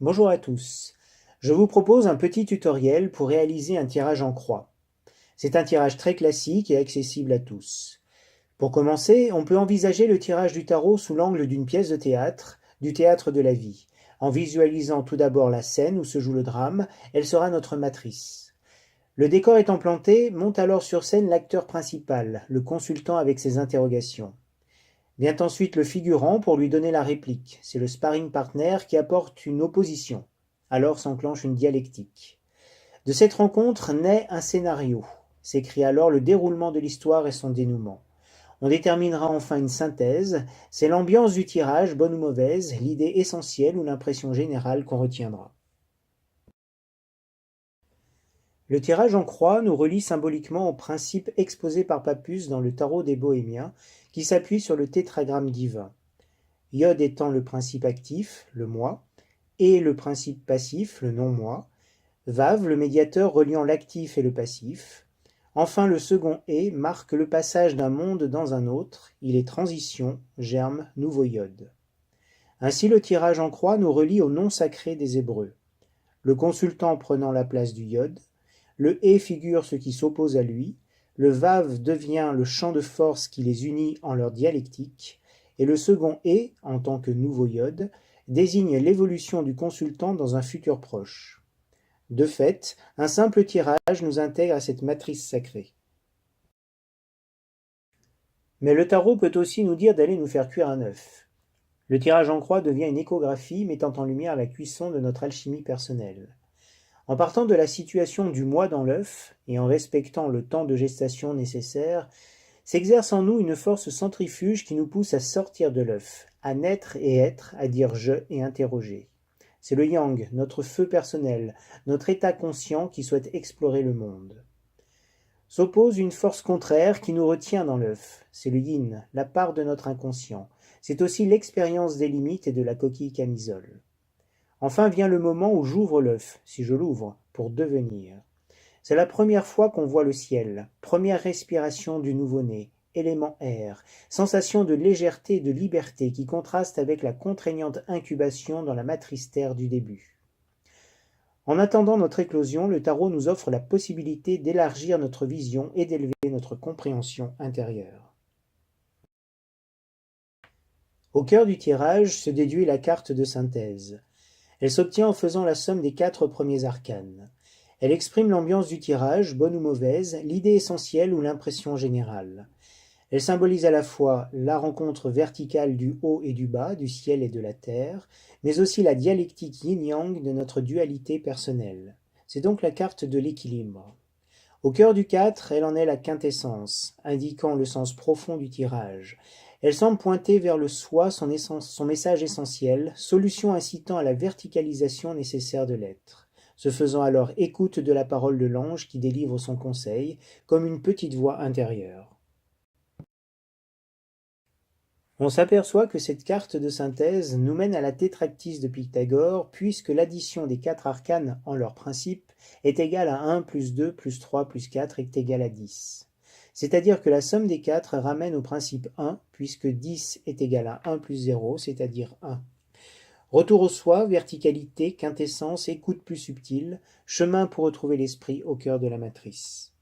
Bonjour à tous. Je vous propose un petit tutoriel pour réaliser un tirage en croix. C'est un tirage très classique et accessible à tous. Pour commencer, on peut envisager le tirage du tarot sous l'angle d'une pièce de théâtre, du théâtre de la vie. En visualisant tout d'abord la scène où se joue le drame, elle sera notre matrice. Le décor étant planté, monte alors sur scène l'acteur principal, le consultant avec ses interrogations. Vient ensuite le figurant pour lui donner la réplique. C'est le sparring partner qui apporte une opposition. Alors s'enclenche une dialectique. De cette rencontre naît un scénario. S'écrit alors le déroulement de l'histoire et son dénouement. On déterminera enfin une synthèse. C'est l'ambiance du tirage, bonne ou mauvaise, l'idée essentielle ou l'impression générale qu'on retiendra. Le tirage en croix nous relie symboliquement au principe exposé par Papus dans le tarot des Bohémiens, qui s'appuie sur le tétragramme divin. Iode étant le principe actif, le moi, et le principe passif, le non-moi, Vave, le médiateur reliant l'actif et le passif. Enfin, le second et marque le passage d'un monde dans un autre, il est transition, germe, nouveau iode. Ainsi le tirage en croix nous relie au nom sacré des Hébreux. Le consultant prenant la place du iode, le et figure ce qui s'oppose à lui, le vave devient le champ de force qui les unit en leur dialectique, et le second et, en tant que nouveau iode, désigne l'évolution du consultant dans un futur proche. De fait, un simple tirage nous intègre à cette matrice sacrée. Mais le tarot peut aussi nous dire d'aller nous faire cuire un œuf. Le tirage en croix devient une échographie mettant en lumière la cuisson de notre alchimie personnelle. En partant de la situation du moi dans l'œuf, et en respectant le temps de gestation nécessaire, s'exerce en nous une force centrifuge qui nous pousse à sortir de l'œuf, à naître et être, à dire je et interroger. C'est le yang, notre feu personnel, notre état conscient qui souhaite explorer le monde. S'oppose une force contraire qui nous retient dans l'œuf, c'est le yin, la part de notre inconscient. C'est aussi l'expérience des limites et de la coquille camisole. Enfin vient le moment où j'ouvre l'œuf, si je l'ouvre, pour devenir. C'est la première fois qu'on voit le ciel, première respiration du nouveau-né, élément air, sensation de légèreté et de liberté qui contraste avec la contraignante incubation dans la matrice terre du début. En attendant notre éclosion, le tarot nous offre la possibilité d'élargir notre vision et d'élever notre compréhension intérieure. Au cœur du tirage se déduit la carte de synthèse. Elle s'obtient en faisant la somme des 4 premiers arcanes. Elle exprime l'ambiance du tirage, bonne ou mauvaise, l'idée essentielle ou l'impression générale. Elle symbolise à la fois la rencontre verticale du haut et du bas, du ciel et de la terre, mais aussi la dialectique yin-yang de notre dualité personnelle. C'est donc la carte de l'équilibre. Au cœur du 4, elle en est la quintessence, indiquant le sens profond du tirage. Elle semble pointer vers le soi, son message essentiel, solution incitant à la verticalisation nécessaire de l'être. Se faisant alors écoute de la parole de l'ange qui délivre son conseil, comme une petite voix intérieure. On s'aperçoit que cette carte de synthèse nous mène à la tétractise de Pythagore, puisque l'addition des 4 arcanes en leur principe est égale à 1 plus 2 plus 3 plus 4 est égal à 10. C'est-à-dire que la somme des 4 ramène au principe 1, puisque 10 est égal à 1 plus 0, c'est-à-dire 1. Retour au soi, verticalité, quintessence, écoute plus subtile, chemin pour retrouver l'esprit au cœur de la matrice.